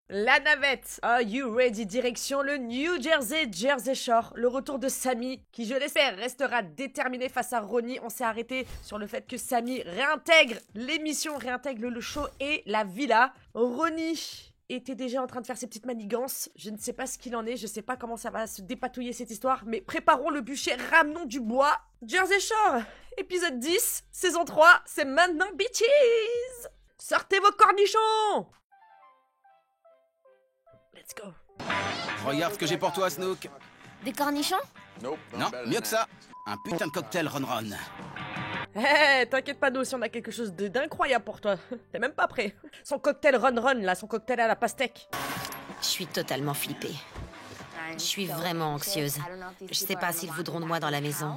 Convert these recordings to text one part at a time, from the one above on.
La navette. Are you ready? Direction le New Jersey, Jersey Shore. Le retour de Sammy, qui je l'espère restera déterminé face à Ronnie. On s'est arrêté sur le fait que Sammy réintègre l'émission, réintègre le show et la villa. Ronnie était déjà en train de faire ses petites manigances. Je ne sais pas ce qu'il en est, je sais pas comment ça va se dépatouiller cette histoire, mais préparons le bûcher, ramenons du bois. Jersey Shore, épisode 10, saison 3, c'est maintenant bitches. Sortez vos cornichons. Let's go. Regarde ce que j'ai pour toi, Snook. Des cornichons? Non, mieux que ça. Un putain de cocktail Ron-Ron. T'inquiète pas, nous aussi on a quelque chose d'incroyable pour toi. T'es même pas prêt. Son cocktail Ron-Ron, là, son cocktail à la pastèque. Je suis totalement flippée. Je suis vraiment anxieuse. Je sais pas s'ils voudront de moi dans la maison.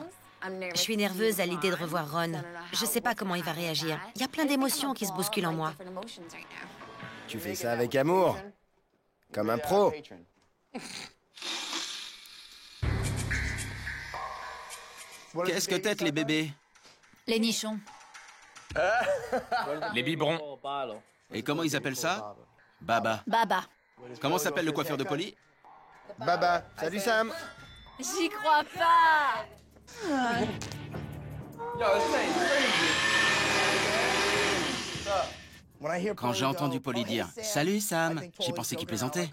Je suis nerveuse à l'idée de revoir Ron. Je sais pas comment il va réagir. Il y a plein d'émotions qui se bousculent en moi. Tu fais ça avec amour. Comme un pro. Qu'est-ce que t'êtes, les bébés? Les nichons. Les biberons. Et comment ils appellent ça? Baba. Baba. Comment s'appelle le coiffeur de Polly? Baba, salut Sam. J'y crois pas. Quand j'ai entendu Polly dire « Salut, Sam », j'ai pensé qu'il plaisantait.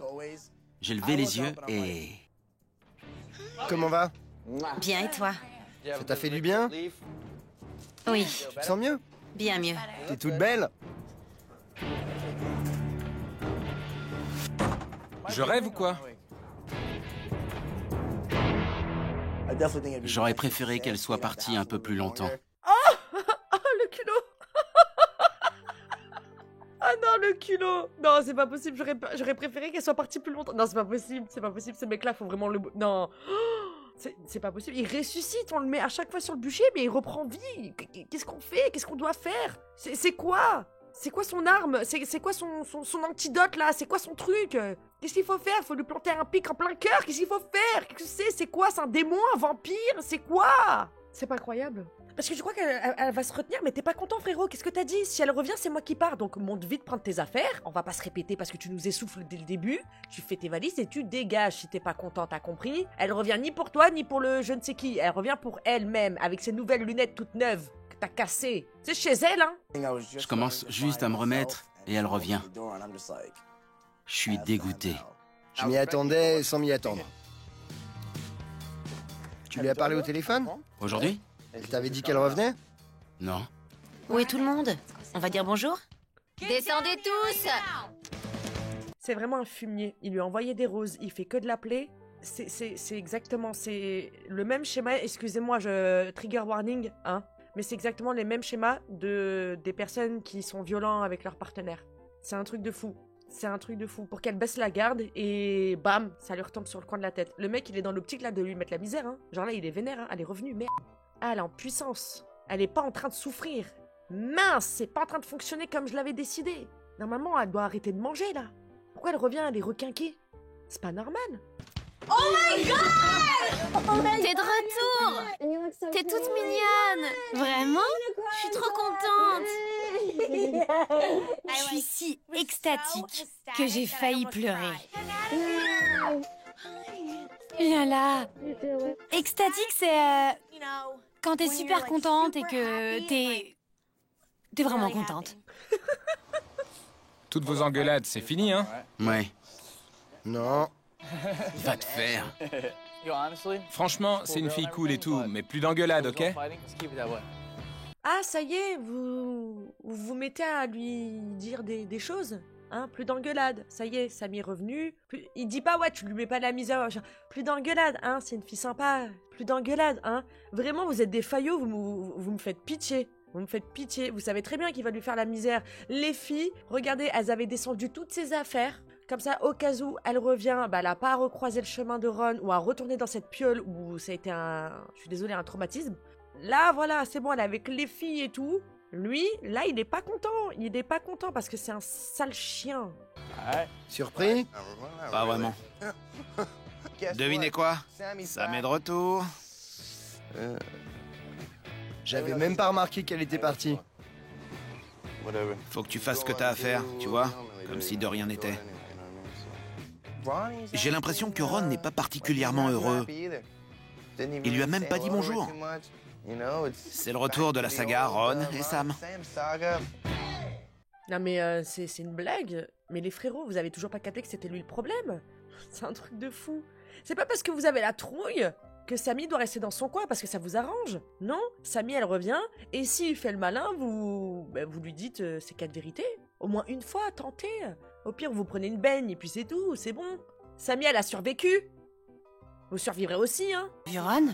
J'ai levé les yeux et... Comment va? Bien, et toi? Ça t'a fait du bien? Oui, Tu te sens mieux? bien mieux. T'es toute belle? Je rêve ou quoi? J'aurais préféré qu'elle soit partie un peu plus longtemps. Oh, le culot. Ah non, le culot. Non, c'est pas possible, j'aurais préféré qu'elle soit partie plus longtemps. Non, c'est pas possible, ce mec-là, faut vraiment le... Non. C'est pas possible, il ressuscite, on le met à chaque fois sur le bûcher, mais il reprend vie. Qu'est-ce qu'on fait? Qu'est-ce qu'on doit faire? C'est quoi? C'est quoi son arme? C'est quoi son antidote, là? C'est quoi son truc? Qu'est-ce qu'il faut faire? Faut lui planter un pic en plein cœur? Qu'est-ce qu'il faut faire? Qu'est-ce que c'est? C'est quoi? C'est un démon? Un vampire? C'est quoi? C'est pas incroyable. Parce que je crois qu'elle va se retenir, mais t'es pas content, frérot. Qu'est-ce que t'as dit? Si elle revient, c'est moi qui pars. Donc monte vite prendre tes affaires. On va pas se répéter parce que tu nous essouffles dès le début. Tu fais tes valises et tu dégages si t'es pas content, t'as compris? Elle revient ni pour toi, ni pour le je ne sais qui. Elle revient pour elle-même, avec ses nouvelles lunettes toutes neuves que t'as cassées. C'est chez elle, hein? Je commence juste à me remettre et elle revient. Je suis dégoûté. Je m'y attendais sans m'y attendre. Tu lui as parlé au téléphone? Aujourd'hui? Elle t'avait dit qu'elle revenait? Non. Où est tout le monde? On va dire bonjour? Descendez tous! C'est vraiment un fumier. Il lui a envoyé des roses. Il fait que de l'appeler. C'est exactement... C'est le même schéma. Excusez-moi, trigger warning, hein. Mais c'est exactement les mêmes schémas des personnes qui sont violents avec leurs partenaires. C'est un truc de fou. C'est un truc de fou. Pour qu'elle baisse la garde et bam, ça lui retombe sur le coin de la tête. Le mec, il est dans l'optique là de lui mettre la misère, hein. Genre là, il est vénère, hein. Elle est revenue, merde. Ah, elle est en puissance. Elle est pas en train de souffrir. Mince, c'est pas en train de fonctionner comme je l'avais décidé. Normalement, elle doit arrêter de manger, là. Pourquoi elle revient, elle est requinquée? C'est pas normal. Oh my god! T'es de retour! T'es toute mignonne! Vraiment? Je suis trop contente! Je suis si extatique que j'ai failli pleurer. Viens là! Extatique, c'est... quand t'es super contente et que t'es vraiment contente. Toutes vos engueulades, c'est fini, hein? Ouais. Non. Va te faire. Franchement, c'est une fille cool et tout, mais plus d'engueulades, ok? Ah, ça y est, vous mettez à lui dire des choses, hein? Plus d'engueulade. Ça y est, Sammy est revenu. Il dit pas, ouais, tu lui mets pas de la misère. Plus d'engueulade, hein? C'est une fille sympa. Plus d'engueulade, hein? Vraiment, vous êtes des faillots, vous me faites pitié. Vous me faites pitié. Vous savez très bien qu'il va lui faire la misère. Les filles, regardez, elles avaient descendu toutes ses affaires. Comme ça, au cas où elle revient, bah, elle n'a pas à recroiser le chemin de Ron ou à retourner dans cette piole où ça a été je suis désolée, un traumatisme. Là, voilà, c'est bon, elle est avec les filles et tout. Lui, là, il est pas content. Il est pas content parce que c'est un sale chien. Surpris? Pas vraiment. Devinez quoi? Sam est de retour. J'avais même pas remarqué qu'elle était partie. Faut que tu fasses ce que t'as à faire, tu vois? Comme si de rien n'était. J'ai l'impression que Ron n'est pas particulièrement heureux. Il lui a même pas dit bonjour. C'est le retour de la saga Ron et Sam. Non mais c'est une blague. Mais les frérots, vous avez toujours pas capté que c'était lui le problème? C'est un truc de fou. C'est pas parce que vous avez la trouille que Sammy doit rester dans son coin parce que ça vous arrange. Non, Sammy elle revient, et s'il fait le malin, vous lui dites ces 4 vérités. Au moins une fois, tentez. Au pire, vous prenez une baigne et puis c'est tout, c'est bon. Sammy elle a survécu. Vous survivrez aussi, hein. Vu Ron?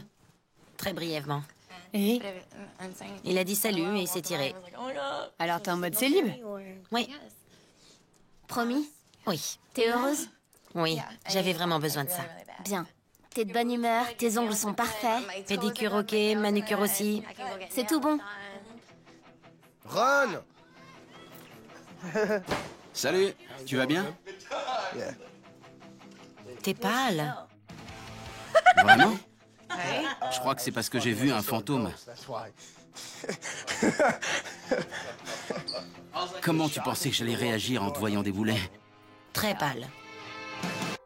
Très brièvement. Et Il a dit salut et il s'est tiré. alors t'es en mode célib? Oui, Promis? oui, T'es heureuse? oui, j'avais vraiment besoin de ça. Bien. T'es de bonne humeur, tes ongles sont parfaits. Pédicure ok, manucure aussi. C'est tout bon. Ron! Salut, tu vas bien? T'es pâle. Vraiment? Je crois que c'est parce que j'ai vu un fantôme. Comment tu pensais que j'allais réagir en te voyant débouler? Très pâle.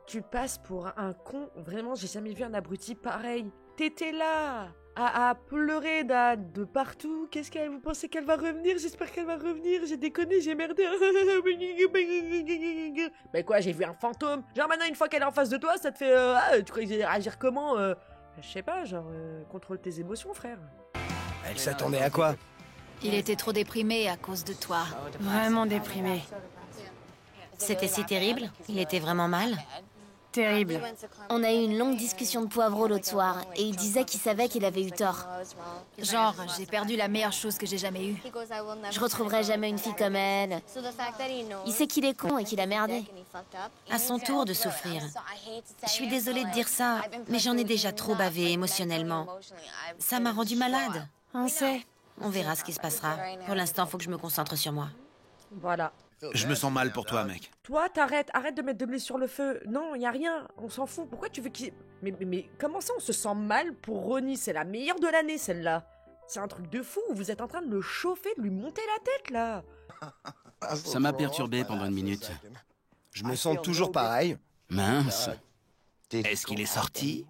Tu passes pour un con. Vraiment, j'ai jamais vu un abruti pareil. T'étais là à pleurer de partout. Qu'est-ce qu'elle... Vous pensez qu'elle va revenir? J'espère qu'elle va revenir. J'ai déconné, j'ai merdé. Mais quoi, j'ai vu un fantôme. Genre maintenant, une fois qu'elle est en face de toi, ça te fait... tu crois que j'ai réagir comment Je sais pas, genre... contrôle tes émotions, frère. Elle s'attendait à quoi? Il était trop déprimé à cause de toi. Vraiment déprimé. C'était si terrible? Il était vraiment mal? Terrible. On a eu une longue discussion de poivreau l'autre soir, et il disait qu'il savait qu'il avait eu tort. Genre, j'ai perdu la meilleure chose que j'ai jamais eue. Je retrouverai jamais une fille comme elle. Il sait qu'il est con et qu'il a merdé. À son tour de souffrir. Je suis désolée de dire ça, mais j'en ai déjà trop bavé émotionnellement. Ça m'a rendu malade. On sait. On verra ce qui se passera. Pour l'instant, faut que je me concentre sur moi. Voilà. Je me sens mal pour toi, mec. Toi, arrête de mettre de l'huile sur le feu. Non, y a rien, on s'en fout. Pourquoi tu veux qu'il... Mais comment ça, on se sent mal pour Ronnie? C'est la meilleure de l'année, celle-là. C'est un truc de fou, vous êtes en train de le chauffer, de lui monter la tête, là. Ça m'a perturbé pendant une minute. Je me sens toujours pareil. Mince. Est-ce qu'il est sorti?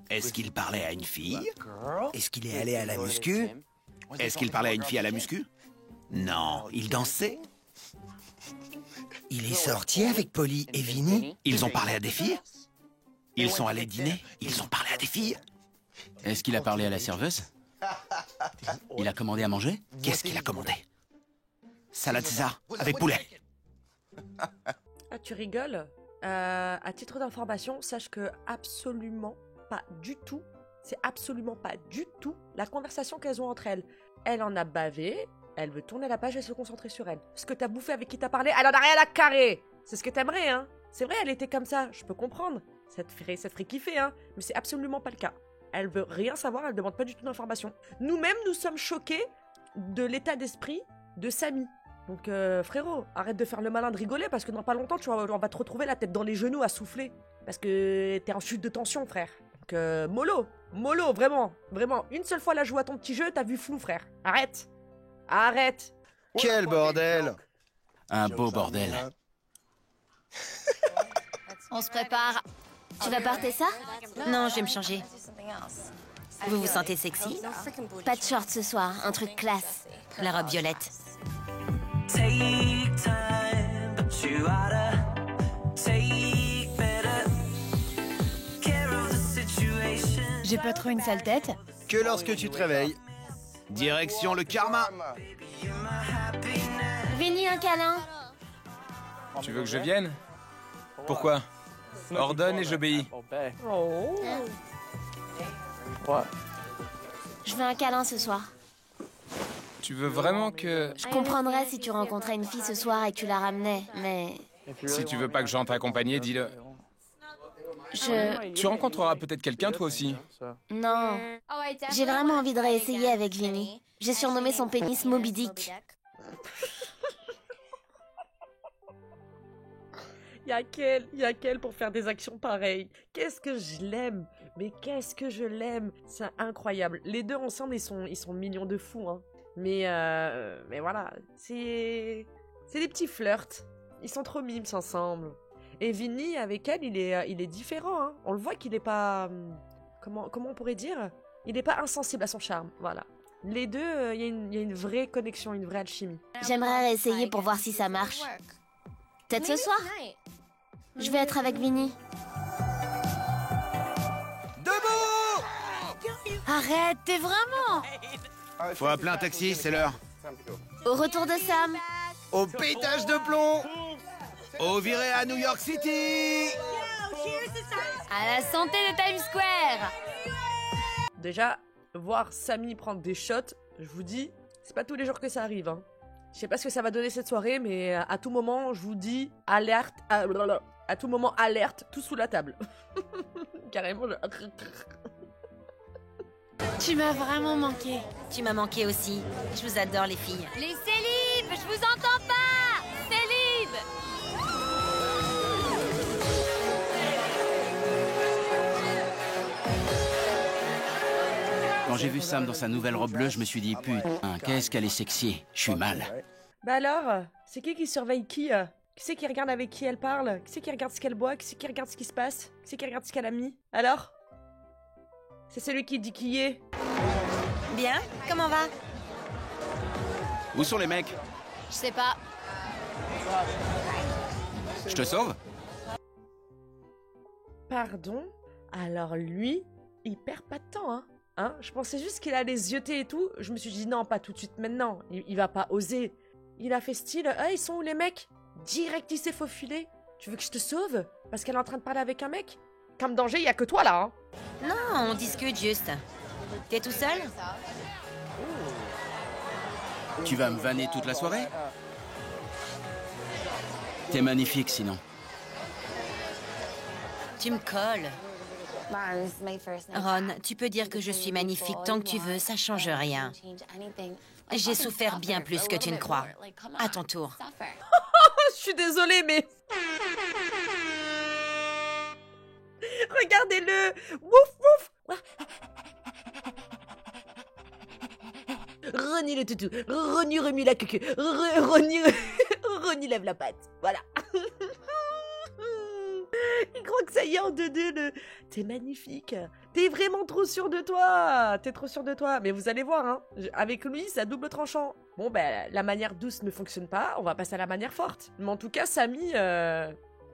Est-ce qu'il parlait à une fille? Est-ce qu'il est allé à la muscu? Est-ce qu'il parlait à une fille à la muscu? Non, il dansait. Il est sorti avec Polly et Vinny? Ils ont parlé à des filles? Ils sont allés dîner? Ils ont parlé à des filles? Est-ce qu'il a parlé à la serveuse? Il a commandé à manger? Qu'est-ce qu'il a commandé? Salade César, avec poulet. Ah, tu rigoles? À titre d'information, sache que absolument pas du tout, c'est absolument pas du tout la conversation qu'elles ont entre elles. Elle en a bavé, elle veut tourner la page et se concentrer sur elle. Ce que t'as bouffé, avec qui t'as parlé, elle en a rien à carrer. C'est ce que t'aimerais, hein. C'est vrai, elle était comme ça, je peux comprendre. Ça te ferait kiffer, hein. Mais c'est absolument pas le cas. Elle veut rien savoir, elle demande pas du tout d'informations. Nous-mêmes, nous sommes choqués de l'état d'esprit de Sammy. Donc, frérot, arrête de faire le malin, de rigoler, parce que dans pas longtemps, on va te retrouver la tête dans les genoux à souffler. Parce que t'es en chute de tension, frère. Donc, mollo, vraiment. Une seule fois la joue à ton petit jeu, t'as vu flou, frère. Arrête. Quel bordel! Un beau bordel. On se prépare. Tu vas porter ça? Non, je vais me changer. Vous vous sentez sexy? Pas de short ce soir, un truc classe. La robe violette. J'ai pas trop une sale tête? Que lorsque tu te réveilles. Direction le karma. Vinny, un câlin. Tu veux que je vienne? Pourquoi? Ordonne et j'obéis. Oh. Je veux un câlin ce soir. Tu veux vraiment que... Je comprendrais si tu rencontrais une fille ce soir et que tu la ramenais, mais... Si tu veux pas que j'entre accompagné, dis-le. Tu rencontreras peut-être quelqu'un toi aussi. Non. J'ai vraiment envie de réessayer avec Vinny. J'ai surnommé son pénis Moby Dick. Y'a qu'elle pour faire des actions pareilles. Qu'est-ce que je l'aime. Mais qu'est-ce que je l'aime. C'est incroyable. Les deux ensemble, ils sont mignons de fou, hein. Mais voilà, c'est des petits flirts. Ils sont trop mimes ensemble. Et Vinny, avec elle, il est différent. Hein. On le voit qu'il est pas... Comment on pourrait dire? Il n'est pas insensible à son charme, voilà. Les deux, il y a une vraie connexion, une vraie alchimie. J'aimerais réessayer pour voir si ça marche. Peut-être ce soir. Je vais être avec Vinny. Debout! Arrête, t'es vraiment... Faut appeler un taxi, c'est l'heure. Au retour de Sam. Au pétage de plomb! Au viré à New York City! À la santé de Times Square. Déjà, voir Samy prendre des shots, je vous dis, c'est pas tous les jours que ça arrive. Hein. Je sais pas ce que ça va donner cette soirée, mais à tout moment, je vous dis, alerte, à tout moment, alerte, tout sous la table. Carrément, Tu m'as vraiment manqué. Tu m'as manqué aussi. Je vous adore, les filles. Les célibes, je vous entends pas. Célibes. Quand j'ai vu Sam dans sa nouvelle robe bleue, je me suis dit, putain, qu'est-ce qu'elle est sexy. Je suis mal. Bah alors, c'est qui surveille qui? Qui c'est qui regarde avec qui elle parle? Qui c'est qui regarde ce qu'elle boit? Qui c'est qui regarde ce qui se passe? Qui c'est qui regarde ce qu'elle a mis? Alors? C'est celui qui dit qui est. Bien, comment va? Où sont les mecs? Je sais pas. Je te sauve? Pardon? Alors lui, il perd pas de temps, hein? Je pensais juste qu'il allait zioter et tout. Je me suis dit non, pas tout de suite maintenant. Il va pas oser. Il a fait style, ils sont où les mecs? Direct, il s'est faufilé. Tu veux que je te sauve? Parce qu'elle est en train de parler avec un mec? Comme danger, il y a que toi là, hein? Non, on discute juste. T'es tout seul? Tu vas me vanner toute la soirée? T'es magnifique sinon. Tu me colles. Ron, tu peux dire que je suis magnifique tant que tu veux, ça change rien. J'ai souffert bien plus que tu ne crois. À ton tour. Je suis désolée, mais... Regardez-le! Wouf, wouf! Ronnie le toutou, Ronnie remue la queue, Ronnie lève la patte, voilà. Il croit que ça y est en 2-2, T'es magnifique, t'es vraiment trop sûr de toi, t'es trop sûr de toi. Mais vous allez voir, hein, avec lui, c'est à double tranchant. Bon, ben, la manière douce ne fonctionne pas, on va passer à la manière forte. Mais en tout cas, Samy,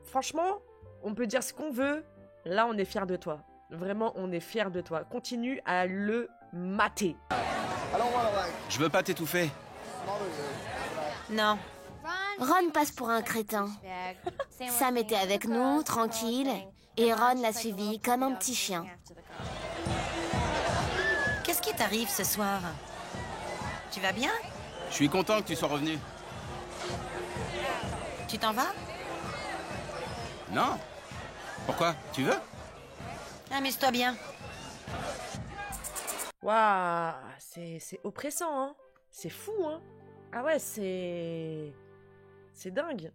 franchement, on peut dire ce qu'on veut. Là, on est fiers de toi. Vraiment, on est fiers de toi. Continue à le mater. Je veux pas t'étouffer. Non. Ron passe pour un crétin. Sam était avec nous, tranquille, et Ron l'a suivi comme un petit chien. Qu'est-ce qui t'arrive ce soir? Tu vas bien? Je suis content que tu sois revenu. Tu t'en vas? Non? Pourquoi? Tu veux? Amuse-toi bien. Waouh, c'est oppressant, hein. C'est fou, hein. Ah ouais, c'est dingue.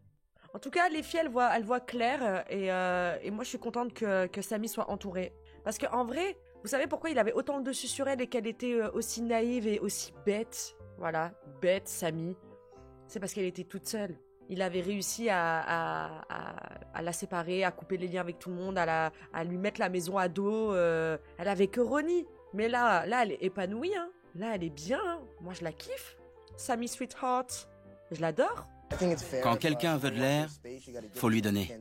En tout cas, les filles, elles voient clair, et moi, je suis contente que Samy soit entourée. Parce qu'en vrai, vous savez pourquoi il avait autant le dessus sur elle et qu'elle était aussi naïve et aussi bête? Voilà, bête, Samy. C'est parce qu'elle était toute seule. Il avait réussi à la séparer, à couper les liens avec tout le monde, à lui mettre la maison à dos. Elle avait que Ronnie. Mais là, elle est épanouie, hein. Là, elle est bien, hein. Moi, je la kiffe. Sammy Sweetheart. Je l'adore. Quand quelqu'un veut de l'air, faut lui donner.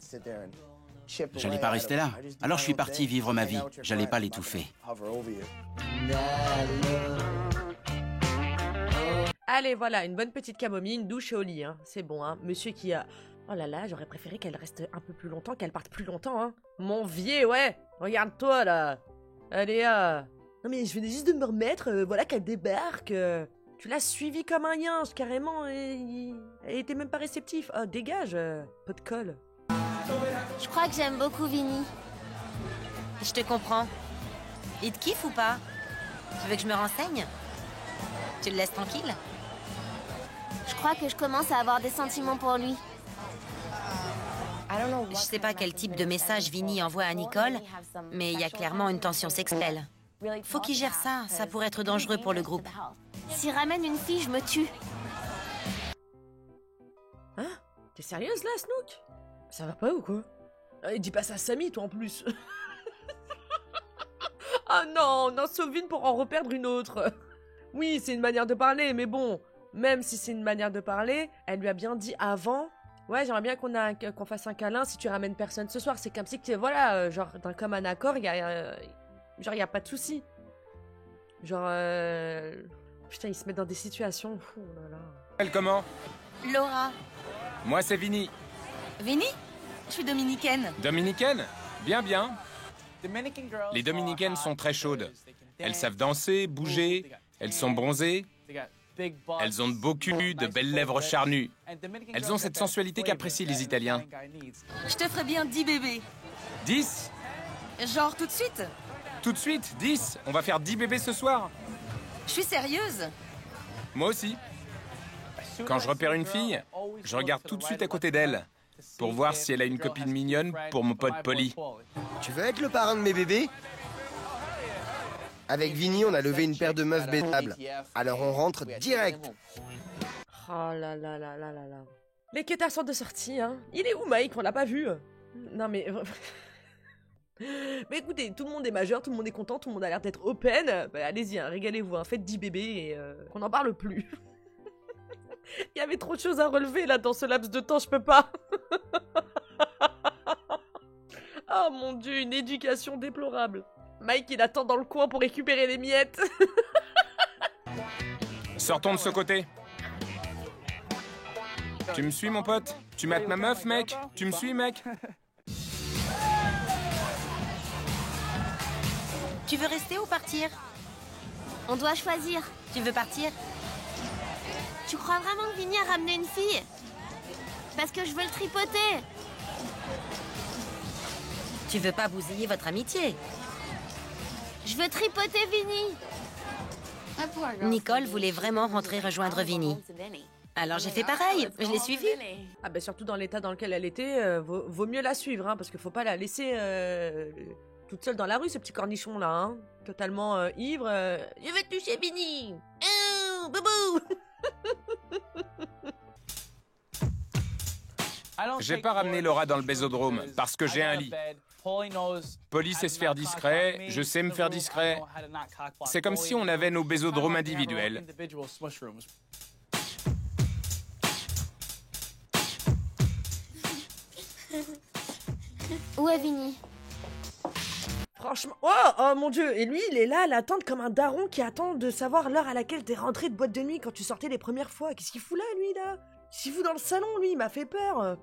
J'allais pas rester là. Alors je suis parti vivre ma vie. J'allais pas l'étouffer. Allez, voilà, une bonne petite camomille, une douche et au lit, hein. C'est bon, hein. Monsieur qui a... Oh là là, j'aurais préféré qu'elle reste un peu plus longtemps, qu'elle parte plus longtemps, hein. Mon vieux, ouais. Regarde-toi, là. Allez, Non mais je venais juste de me remettre, voilà qu'elle débarque. Tu l'as suivi comme un yinche, carrément. Elle était même pas réceptif. Oh, dégage, pot de colle. Je crois que j'aime beaucoup Vinny. Je te comprends. Il te kiffe ou pas? Tu veux que je me renseigne? Tu le laisses tranquille? Je crois que je commence à avoir des sentiments pour lui. Je sais pas quel type de message Vinny envoie à Nicole, mais il y a clairement une tension sexuelle. Faut qu'il gère ça, ça pourrait être dangereux pour le groupe. S'il ramène une fille, je me tue. Hein? T'es sérieuse là, Snook? Ça va pas ou quoi? Et dis pas ça à Samy, toi, en plus. Ah non, non, sauve une pour en reperdre une autre. Oui, c'est une manière de parler, mais bon, même si c'est une manière de parler, elle lui a bien dit avant, ouais, j'aimerais bien qu'on fasse un câlin si tu ramènes personne ce soir. C'est comme si, que, voilà, genre, d'un commun accord, il y a pas de souci. Genre, putain, ils se mettent dans des situations, oh là là. Elle comment? Laura. Moi, c'est Vinny. Vinny? Je suis dominicaine. Dominicaine? Bien, bien. Les Dominicaines sont très chaudes. Elles savent danser, bouger, elles sont bronzées. Elles ont de beaux culs, de belles lèvres charnues. Elles ont cette sensualité qu'apprécient les Italiens. Je te ferai bien 10 bébés. 10? Genre tout de suite? Tout de suite, 10. On va faire 10 bébés ce soir. Je suis sérieuse. Moi aussi. Quand je repère une fille, je regarde tout de suite à côté d'elle pour voir si elle a une copine mignonne pour mon pote Polly. Tu veux être le parrain de mes bébés? Avec Vinny, on a levé une paire de meufs bêtables. Alors on rentre direct. Oh là là là là là là. Les quêteurs sortent de sortie, hein. Il est où, Mike? On l'a pas vu. Non mais... Mais écoutez, tout le monde est majeur, tout le monde est content, tout le monde a l'air d'être open. Bah, allez-y, hein, régalez-vous, hein, faites 10 bébés et qu'on n'en parle plus. Il y avait trop de choses à relever là dans ce laps de temps, je peux pas. Oh mon dieu, une éducation déplorable. Mike, il attend dans le coin pour récupérer les miettes. Sortons de ce côté. Tu me suis, mon pote? Tu mates ma meuf, mec? Tu me suis, mec? Tu veux rester ou partir? On doit choisir. Tu veux partir? Tu crois vraiment que Vinny a ramené une fille? Parce que je veux le tripoter. Tu veux pas bousiller votre amitié? Je veux tripoter Vinny. Nicole voulait vraiment rentrer rejoindre Vinny. Alors j'ai fait pareil, je l'ai suivie. Ah bah surtout dans l'état dans lequel elle était, vaut mieux la suivre, hein, parce qu'il faut pas la laisser toute seule dans la rue, ce petit cornichon là, hein. Totalement ivre. Je vais te toucher Vinny. Boubou. J'ai pas ramené Laura dans le bésodrome parce que j'ai un lit. Polly sait se faire discret, je sais me faire discret. C'est comme si on avait nos bésodromes individuels. Où est Vinny? Franchement... Oh, oh mon dieu. Et lui, il est là à l'attente comme un daron qui attend de savoir l'heure à laquelle t'es rentré de boîte de nuit quand tu sortais les premières fois. Qu'est-ce qu'il fout là, lui, là? Qu'est-ce qu'il fout dans le salon, lui? Il m'a fait peur.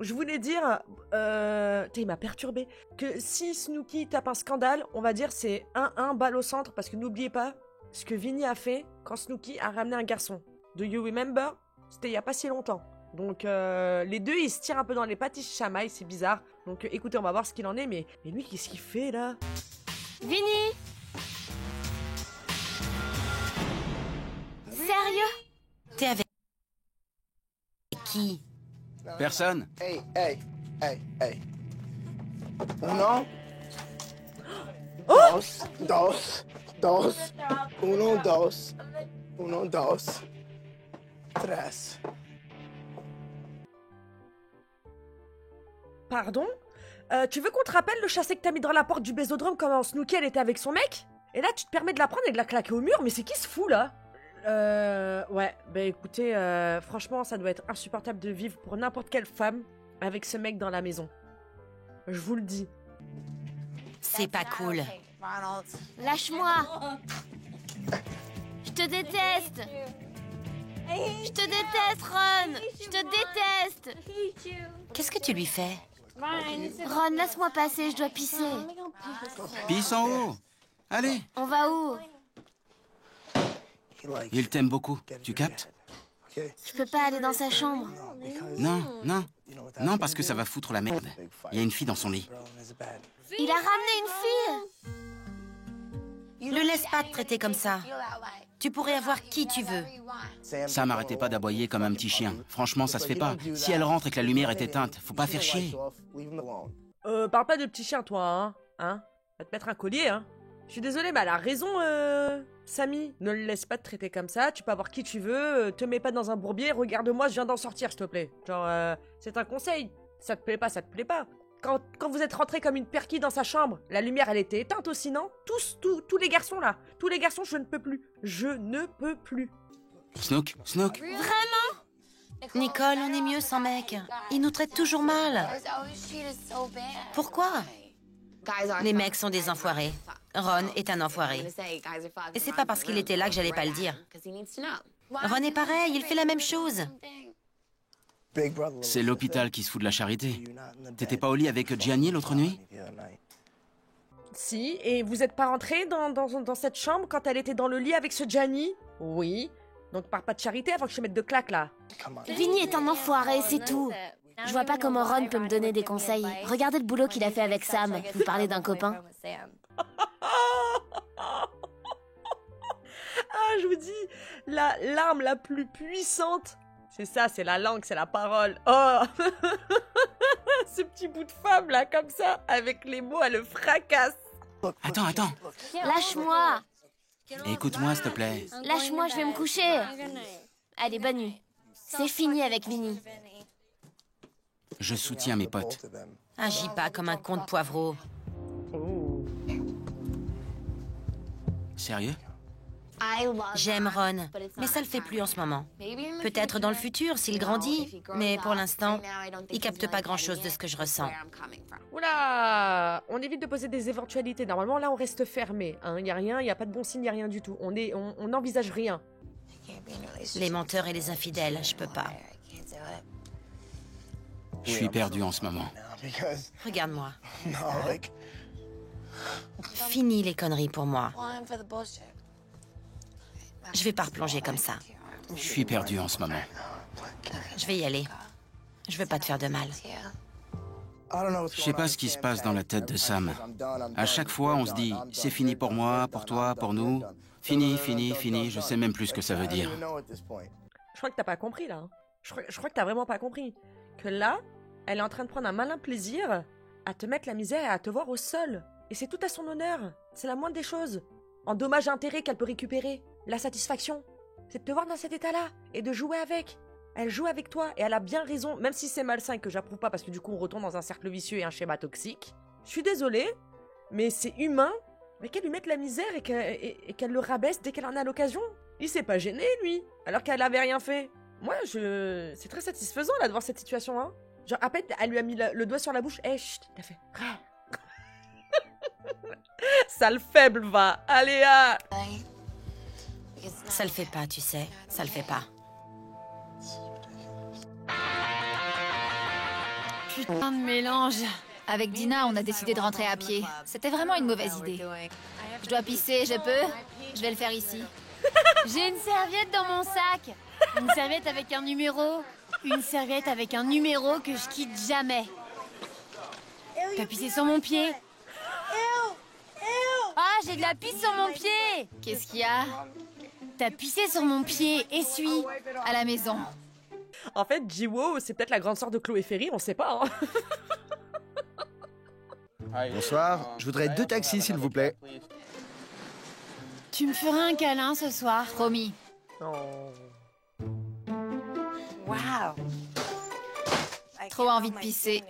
Je voulais dire... il m'a perturbé. Que si Snooki tape un scandale, on va dire c'est 1-1 balle au centre. Parce que n'oubliez pas ce que Vinny a fait quand Snooki a ramené un garçon. Do you remember? C'était il y a pas si longtemps. Donc les deux ils se tirent un peu dans les pattes, ils se chamaillent, c'est bizarre. Donc écoutez, on va voir ce qu'il en est, mais lui qu'est-ce qu'il fait là? Vinny! Sérieux? T'es avec qui? Personne. Hey, hey, hey, hey. Uno. Oh! Dos. Uno, dos. Uno, dos. Tres. Pardon? Tu veux qu'on te rappelle le chassé que t'as mis dans la porte du bésodrome quand Snooki elle était avec son mec? Et là tu te permets de la prendre et de la claquer au mur, mais c'est qui se fout là? Ouais, bah écoutez, franchement ça doit être insupportable de vivre pour n'importe quelle femme avec ce mec dans la maison. Je vous le dis. C'est pas cool. Lâche-moi! Je te déteste! Je te déteste, Ron! Je te déteste! Qu'est-ce que tu lui fais? Ron, laisse-moi passer, je dois pisser. Pisse en haut. Allez, On va où? il t'aime beaucoup. Tu captes? Je peux pas aller dans sa chambre. Non, non. Non, parce que ça va foutre la merde. Il y a une fille dans son lit. Il a ramené une fille! Ne laisse pas te traiter comme ça. Tu pourrais avoir qui tu veux. Sam, arrêtez pas d'aboyer comme un petit chien. Franchement, ça se fait pas. Si elle rentre et que la lumière est éteinte, faut pas faire chier. Parle pas de petit chien toi, hein? Va te mettre un collier, hein? Je suis désolée, mais elle a raison, Samy. Ne le laisse pas te traiter comme ça, tu peux avoir qui tu veux, te mets pas dans un bourbier, regarde-moi, je viens d'en sortir, s'il te plaît. Genre, c'est un conseil. Ça te plaît pas, ça te plaît pas. quand vous êtes rentré comme une perquise dans sa chambre, la lumière, elle était éteinte aussi, non? Tous les garçons, là. Tous les garçons, je ne peux plus. Je ne peux plus. Snook, Snook. Nicole, on est mieux sans mec. Il nous traite toujours mal. Pourquoi? Les mecs sont des enfoirés. Ron est un enfoiré. Et c'est pas parce qu'il était là que j'allais pas le dire. Ron est pareil, il fait la même chose. C'est l'hôpital qui se fout de la charité. T'étais pas au lit avec Gianni l'autre nuit? Si, et vous êtes pas rentré dans cette chambre quand elle était dans le lit avec ce Gianni? Oui. Donc pars pas de charité avant que je te mette de claques, là. Vinny est un enfoiré, c'est tout. Je vois pas comment Ron peut me donner des conseils. Regardez le boulot qu'il a fait avec Sam. Vous parlez d'un copain. Ah, je vous dis, l'arme la plus puissante, c'est ça, c'est la langue, c'est la parole. Oh. Ce petit bout de femme, là, comme ça, avec les mots, elle le fracasse. Attends. Lâche-moi. Écoute-moi, s'il te plaît. Lâche-moi, je vais me coucher. Allez, bonne nuit. C'est fini avec Vinny. Je soutiens mes potes. Agis pas comme un con de poivreau. Oh. Sérieux? J'aime Ron, mais ça le fait plus en ce moment. Peut-être dans le futur, s'il grandit, mais pour l'instant, il capte pas grand-chose de ce que je ressens. Oula, on évite de poser des éventualités. Normalement, là, on reste fermé. Il y a rien, il y a pas de bon signe, il y a rien du tout. On n'envisage rien. Les menteurs et les infidèles, je peux pas. Je suis perdu en ce moment. Regarde-moi. Fini les conneries pour moi. Je vais pas replonger comme ça. Je suis perdu en ce moment. Je vais y aller. Je veux pas te faire de mal. Je sais pas ce qui se passe dans la tête de Sam. À chaque fois, on se dit, c'est fini pour moi, pour toi, pour nous. Fini, je sais même plus ce que ça veut dire. Je crois que t'as pas compris, là. Je crois que t'as vraiment pas compris. Que là, elle est en train de prendre un malin plaisir à te mettre la misère et à te voir au sol. Et c'est tout à son honneur. C'est la moindre des choses. En dommage à intérêt qu'elle peut récupérer. La satisfaction, c'est de te voir dans cet état-là et de jouer avec. Elle joue avec toi et elle a bien raison, même si c'est malsain et que j'approuve pas parce que du coup on retourne dans un cercle vicieux et un schéma toxique. Je suis désolée, mais c'est humain, mais qu'elle lui mette la misère et qu'elle le rabaisse dès qu'elle en a l'occasion. Il s'est pas gêné, lui, alors qu'elle avait rien fait. Moi, c'est très satisfaisant là de voir cette situation, hein. Genre, à peine, elle lui a mis le doigt sur la bouche. Eh, chut, t'as fait. Sale faible, va. Allez, ah. Ça le fait pas, tu sais. Ça le fait pas. Putain de mélange. Avec Dina, on a décidé de rentrer à pied. C'était vraiment une mauvaise idée. Je dois pisser, je peux? Je vais le faire ici. J'ai une serviette dans mon sac. Une serviette avec un numéro. Une serviette avec un numéro que je quitte jamais. T'as pissé sur mon pied. Ah, j'ai de la pisse sur mon pied. Qu'est-ce qu'il y a? T'as pissé sur mon pied. Essuie. À la maison. En fait, Jiwo, c'est peut-être la grande sœur de Chloé Ferry, on sait pas, hein. Bonsoir, je voudrais 2 taxis s'il vous plaît. Tu me feras un câlin ce soir. Promis. Oh. Trop envie de pisser.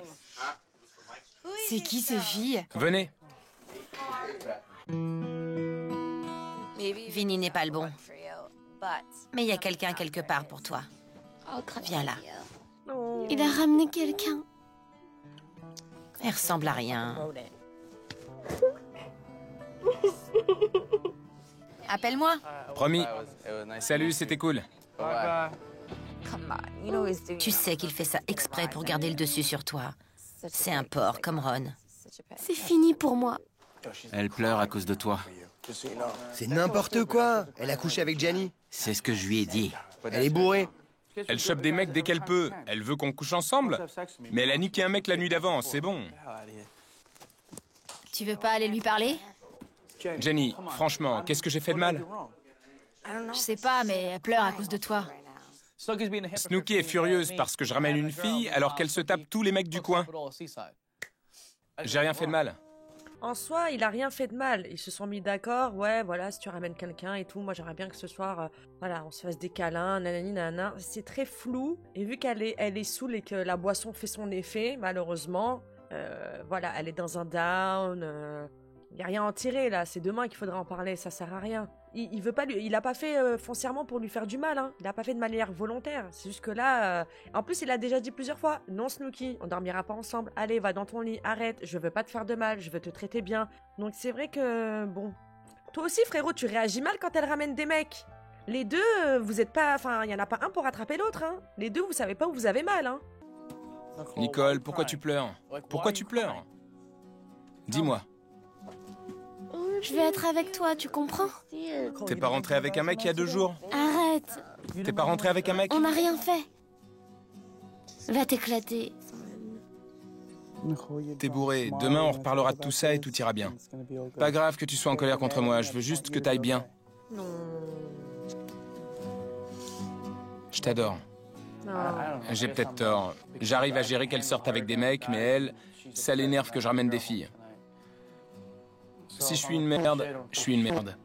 C'est qui ces filles? Venez. Vinny n'est pas le bon. Mais il y a quelqu'un quelque part pour toi. Viens là. Il a ramené quelqu'un. Elle ressemble à rien. Appelle-moi. Promis. Salut, c'était cool. Tu sais qu'il fait ça exprès pour garder le dessus sur toi. C'est un porc comme Ron. C'est fini pour moi. Elle pleure à cause de toi. C'est n'importe quoi. Elle a couché avec Gianni. C'est ce que je lui ai dit. Elle est bourrée. Elle chope des mecs dès qu'elle peut. Elle veut qu'on couche ensemble. Mais elle a niqué un mec la nuit d'avant, c'est bon. Tu veux pas aller lui parler? Jenny, franchement, qu'est-ce que j'ai fait de mal? Je sais pas, mais elle pleure à cause de toi. Snooki est furieuse parce que je ramène une fille alors qu'elle se tape tous les mecs du coin. J'ai rien fait de mal. En soi, il a rien fait de mal. Ils se sont mis d'accord, ouais, voilà, si tu ramènes quelqu'un et tout, moi j'aimerais bien que ce soir, voilà, on se fasse des câlins, nanani, nanana. C'est très flou, et vu qu'elle est saoule et que la boisson fait son effet, malheureusement, Voilà, elle est dans un down. Il n'y a rien à en tirer là, c'est demain qu'il faudra en parler, ça sert à rien. Il veut pas il a pas fait foncièrement pour lui faire du mal, hein. Il a pas fait de manière volontaire. C'est juste que là, en plus il a déjà dit plusieurs fois, non Snooki, on dormira pas ensemble. Allez, va dans ton lit, arrête, je veux pas te faire de mal, je veux te traiter bien. Donc c'est vrai que bon, toi aussi frérot, tu réagis mal quand elle ramène des mecs. Les deux, vous êtes pas, enfin, il y en a pas un pour rattraper l'autre, hein. Les deux, vous savez pas où vous avez mal, hein. Nicole, pourquoi tu pleures? Pourquoi tu pleures? Dis-moi. Je vais être avec toi, tu comprends? T'es pas rentré avec un mec il y a 2 jours? Arrête. T'es pas rentré avec un mec? On n'a rien fait. Va t'éclater. T'es bourré. Demain, on reparlera de tout ça et tout ira bien. Pas grave que tu sois en colère contre moi, je veux juste que t'ailles bien. Non. Je t'adore. J'ai peut-être tort. J'arrive à gérer qu'elle sorte avec des mecs, mais elle, ça l'énerve que je ramène des filles. Si je suis une merde, je suis une merde.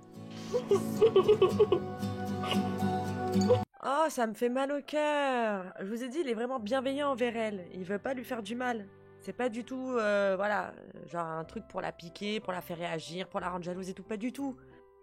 Oh, ça me fait mal au cœur. Je vous ai dit, il est vraiment bienveillant envers elle. Il veut pas lui faire du mal. C'est pas du tout, voilà, genre un truc pour la piquer, pour la faire réagir, pour la rendre jalouse et tout, pas du tout.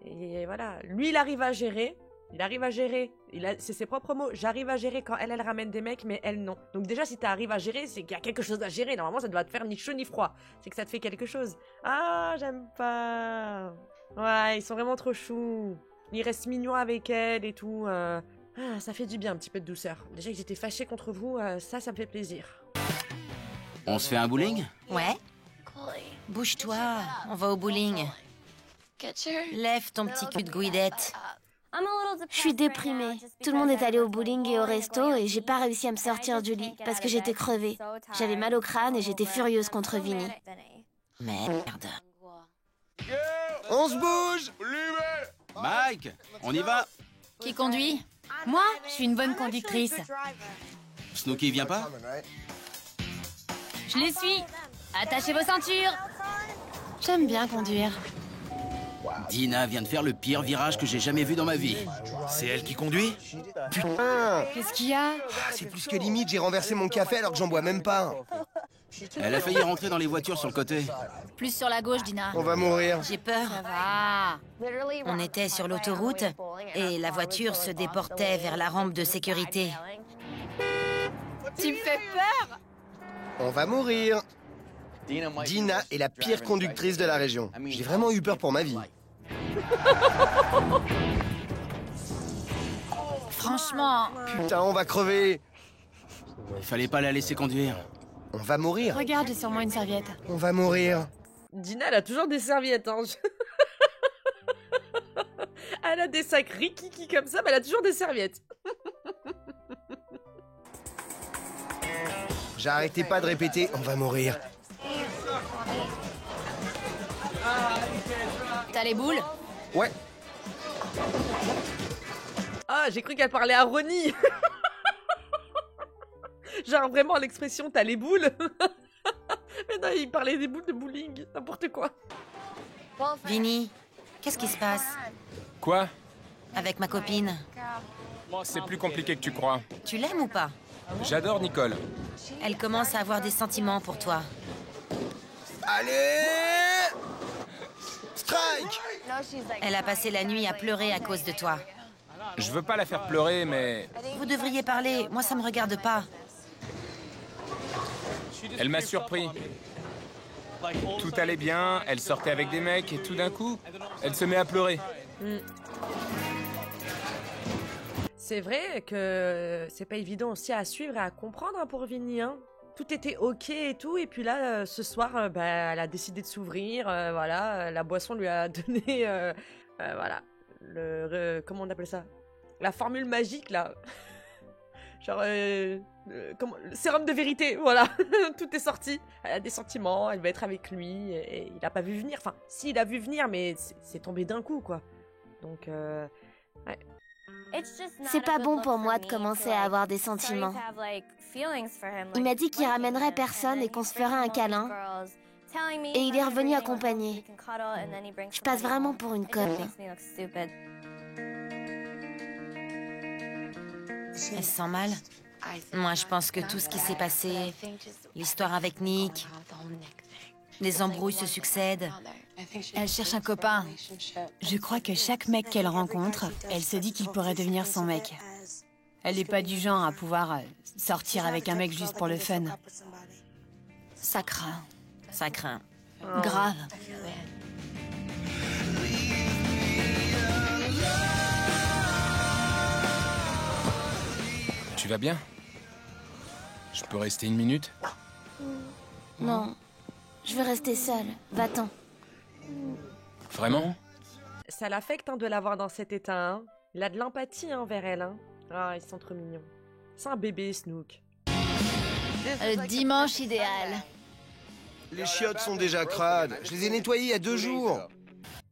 Et voilà, lui, il arrive à gérer. Il arrive à gérer. C'est ses propres mots. J'arrive à gérer quand elle ramène des mecs, mais elle, non. Donc déjà, si t'arrives à gérer, c'est qu'il y a quelque chose à gérer. Normalement, ça doit te faire ni chaud ni froid. C'est que ça te fait quelque chose. Ah, j'aime pas. Ouais, ils sont vraiment trop choux. Il reste mignon avec elle et tout. Ah, ça fait du bien, un petit peu de douceur. Déjà que j'étais fâchée contre vous, ça me fait plaisir. On se fait un bowling? Ouais. Bouge-toi, on va au bowling. Lève ton petit cul de guidette. Je suis déprimée. Tout le monde est allé au bowling et au resto et j'ai pas réussi à me sortir du lit parce que j'étais crevée. J'avais mal au crâne et j'étais furieuse contre Vinny. Merde. On se bouge! Mike, on y va? Qui conduit? Moi, je suis une bonne conductrice. Snooki vient pas? Je les suis. Attachez vos ceintures. J'aime bien conduire. Dina vient de faire le pire virage que j'ai jamais vu dans ma vie. C'est elle qui conduit? Putain! Qu'est-ce qu'il y a? C'est plus que limite, j'ai renversé mon café alors que j'en bois même pas. Elle a failli rentrer dans les voitures sur le côté. Plus sur la gauche, Dina. On va mourir. J'ai peur. Ça va. On était sur l'autoroute et la voiture se déportait vers la rampe de sécurité. Tu me fais peur? On va mourir. Dina est la pire conductrice de la région. J'ai vraiment eu peur pour ma vie. Franchement, Putain, on va crever. Il fallait pas la laisser conduire. On va mourir. regarde, j'ai sur moi une serviette. On va mourir. Dina, elle a toujours des serviettes, hein. Elle a des sacs rikiki comme ça, mais elle a toujours des serviettes. J'arrêtais pas de répéter, on va mourir. T'as les boules? Ouais. Ah, j'ai cru qu'elle parlait à Ronnie. Genre vraiment l'expression t'as les boules. Mais non, il parlait des boules de bowling, n'importe quoi. Vinny, qu'est-ce qui se passe Quoi? avec ma copine? C'est plus compliqué que tu crois. Tu l'aimes ou pas? J'adore Nicole. Elle commence à avoir des sentiments pour toi. Allez! Strike! Elle a passé la nuit à pleurer à cause de toi. Je veux pas la faire pleurer, mais Vous devriez parler, moi ça me regarde pas. elle m'a surpris. Tout allait bien, elle sortait avec des mecs et tout d'un coup, elle se met à pleurer. C'est vrai que c'est pas évident aussi à suivre et à comprendre hein, pour Vinny. Hein. Tout était ok et tout, et puis là, ce soir, elle a décidé de s'ouvrir. Voilà, la boisson lui a donné, voilà, comment on appelle ça? La formule magique là. Genre, le sérum de vérité, voilà. Tout est sorti. Elle a des sentiments, elle va être avec lui, et il a pas vu venir. Enfin, si, il a vu venir, mais c'est tombé d'un coup, quoi. Donc, ouais. C'est pas bon pour moi de commencer à avoir des sentiments. Il m'a dit qu'il ramènerait personne et qu'on se ferait un câlin. Et il est revenu accompagné. Je passe vraiment pour une conne. Elle se sent mal. Moi, je pense que tout ce qui s'est passé, l'histoire avec Nick, les embrouilles se succèdent. Elle cherche un copain. Je crois que chaque mec qu'elle rencontre, elle se dit qu'il pourrait devenir son mec. Elle n'est pas du genre à pouvoir sortir avec un mec juste pour le fun. Ça craint. Ça craint. Grave. Tu vas bien? Je peux rester une minute? Non, je veux rester seule. Va-t'en. Vraiment? Ça l'affecte hein, de l'avoir dans cet état. Hein. Il a de l'empathie envers elle. Hein. Ah, ils sont trop mignons. C'est un bébé, Snook. Le dimanche idéal. Les chiottes sont déjà crades. Je les ai nettoyées il y a 2 jours.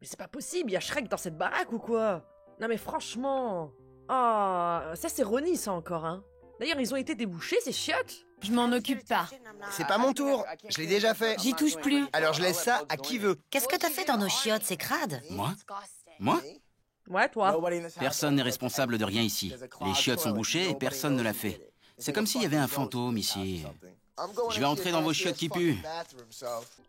Mais c'est pas possible, il y a Shrek dans cette baraque ou quoi? Non mais franchement... Ah, ça c'est Ronnie ça encore, hein. D'ailleurs, ils ont été débouchés, ces chiottes? Je m'en occupe pas. C'est pas mon tour. Je l'ai déjà fait. J'y touche plus. Alors je laisse ça à qui veut. Qu'est-ce que t'as fait dans nos chiottes, c'est crade? Moi? Moi? Ouais, toi. Personne n'est responsable de rien ici. Les chiottes sont bouchées et personne ne l'a fait. C'est comme s'il y avait un fantôme ici. Je vais entrer dans vos chiottes qui puent.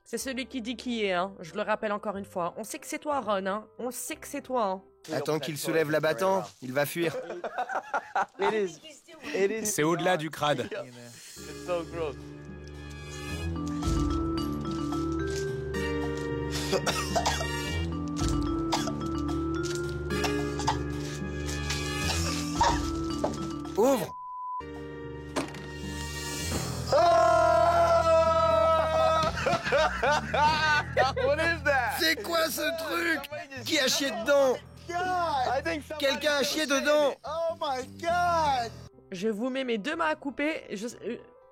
C'est celui qui dit qui est, hein. Je le rappelle encore une fois. On sait que c'est toi, Ron, hein. On sait que c'est toi, hein. Attends qu'il soulève l'abattant, il va fuir. C'est au-delà du crade. Ouvre. C'est quoi ce truc? Qui a chié dedans? Quelqu'un a chié dedans. Je vous mets mes 2 mains à couper.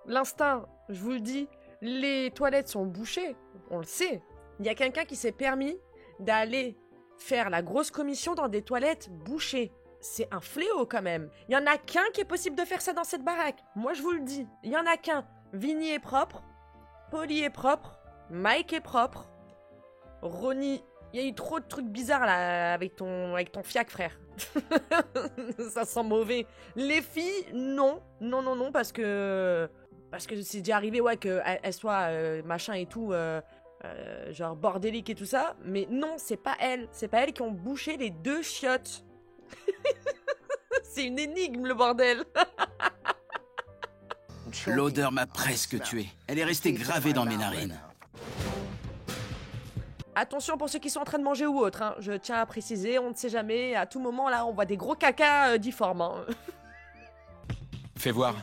L'instinct, je vous le dis, les toilettes sont bouchées. On le sait. Il y a quelqu'un qui s'est permis d'aller faire la grosse commission dans des toilettes bouchées. C'est un fléau quand même. Il y en a qu'un qui est possible de faire ça dans cette baraque. Moi, je vous le dis. Il y en a qu'un. Vinny est propre. Polly est propre. Mike est propre. Ronnie... Il y a eu trop de trucs bizarres là avec ton fiac, frère. Ça sent mauvais. Les filles, non. Non, parce que c'est déjà arrivé, ouais, qu'elles soient machin et tout, genre bordélique et tout ça. Mais non, c'est pas elles. C'est pas elles qui ont bouché les 2 chiottes. C'est une énigme, le bordel. L'odeur m'a presque tué. Elle est restée gravée dans mes narines. Attention pour ceux qui sont en train de manger ou autre, hein. Je tiens à préciser, on ne sait jamais, à tout moment là, on voit des gros cacas difformes. Hein. Fais voir.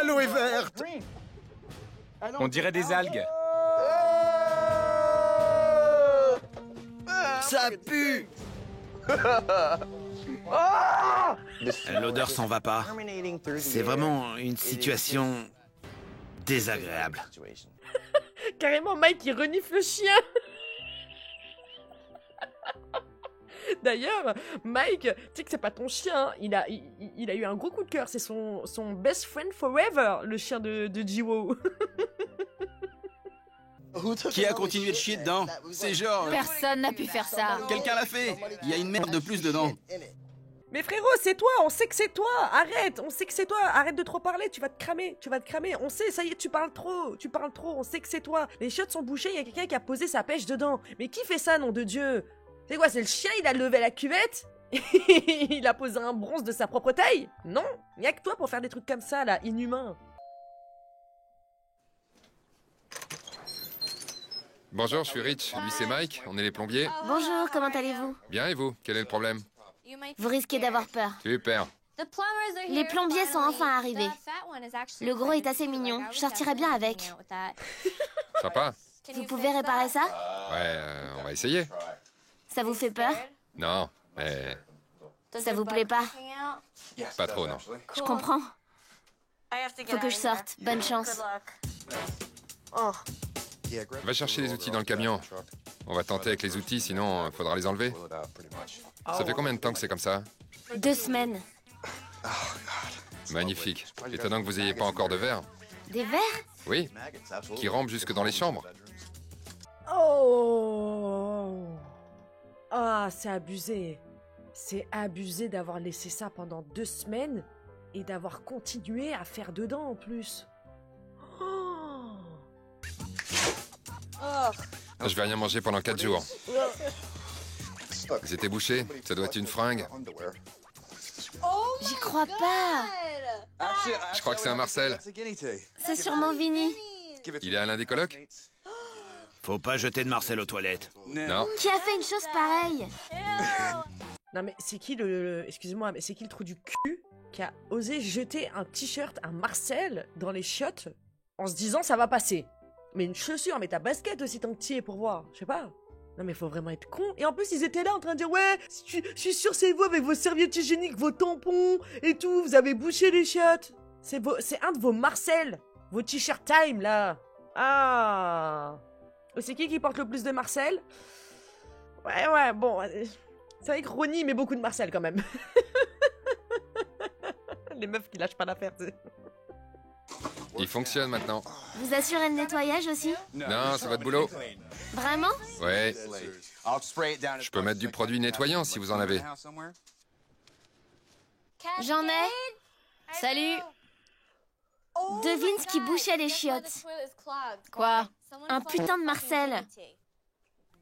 L'eau est verte. On dirait des algues. Ça pue. L'odeur s'en va pas. C'est vraiment une situation désagréable. Carrément, Mike, il renifle le chien. D'ailleurs, Mike, tu sais que c'est pas ton chien, hein. Il a eu un gros coup de cœur. C'est son best friend forever, le chien de Jiwo. Qui a continué de chier dedans? C'est genre... Personne n'a pu faire ça. Quelqu'un l'a fait. Il y a une merde de plus dedans. Mais frérot, c'est toi, on sait que c'est toi. Arrête, on sait que c'est toi. Arrête de trop parler, tu vas te cramer, On sait, ça y est, tu parles trop, on sait que c'est toi. Les chiottes sont bouchées, il y a quelqu'un qui a posé sa pêche dedans. Mais qui fait ça, nom de Dieu? C'est quoi, c'est le chien, il a levé la cuvette? Il a posé un bronze de sa propre taille? Non, il y a que toi pour faire des trucs comme ça, là, inhumain. Bonjour, je suis Rich. Lui, c'est Mike. On est les plombiers. Bonjour, comment allez-vous? Bien, et vous? Quel est le problème? Vous risquez d'avoir peur. Super. Les plombiers sont enfin arrivés. Le gros est assez mignon, je sortirais bien avec. Sympa. Vous pouvez réparer ça? Ouais, on va essayer. Ça vous fait peur? Non, mais Ça vous plaît pas? pas trop, non. Je comprends. Faut que je sorte. Bonne chance. Va chercher les outils dans le camion. On va tenter avec les outils, sinon faudra les enlever. Ça fait combien de temps que c'est comme ça? 2 semaines. Magnifique. Étonnant que vous ayez pas encore de verre. Des verres? Oui, qui rampent jusque dans les chambres. Oh. Ah, c'est abusé. C'est abusé d'avoir laissé ça pendant 2 semaines et d'avoir continué à faire dedans en plus. Oh. Je vais rien manger pendant 4 jours. Ils étaient bouchés, ça doit être une fringue. J'y crois pas. Je crois que c'est un Marcel. C'est sûrement Vinny. Il est à l'un des colocs? Faut pas jeter de Marcel aux toilettes. Non. Qui a fait une chose pareille? Non mais c'est qui excusez-moi, mais c'est qui le trou du cul qui a osé jeter un t-shirt, un Marcel, dans les chiottes en se disant ça va passer? Mais une chaussure, mais ta basket aussi tant que t'y es pour voir, je sais pas. Non mais faut vraiment être con. Et en plus ils étaient là en train de dire ouais, je suis sûr c'est vous avec vos serviettes hygiéniques, vos tampons et tout, vous avez bouché les chiottes. C'est un de vos Marcel, vos t-shirts Time là. Ah. Et c'est qui porte le plus de Marcel? Ouais, bon, c'est vrai que Ronnie met beaucoup de Marcel quand même. Les meufs qui lâchent pas l'affaire, tu sais. Il fonctionne maintenant. Vous assurez le nettoyage aussi? Non, c'est votre boulot. Vraiment? Ouais. Je peux mettre du produit nettoyant si vous en avez. J'en ai. Salut. Devine ce qui bouchait les chiottes. Quoi? Un putain de Marcel.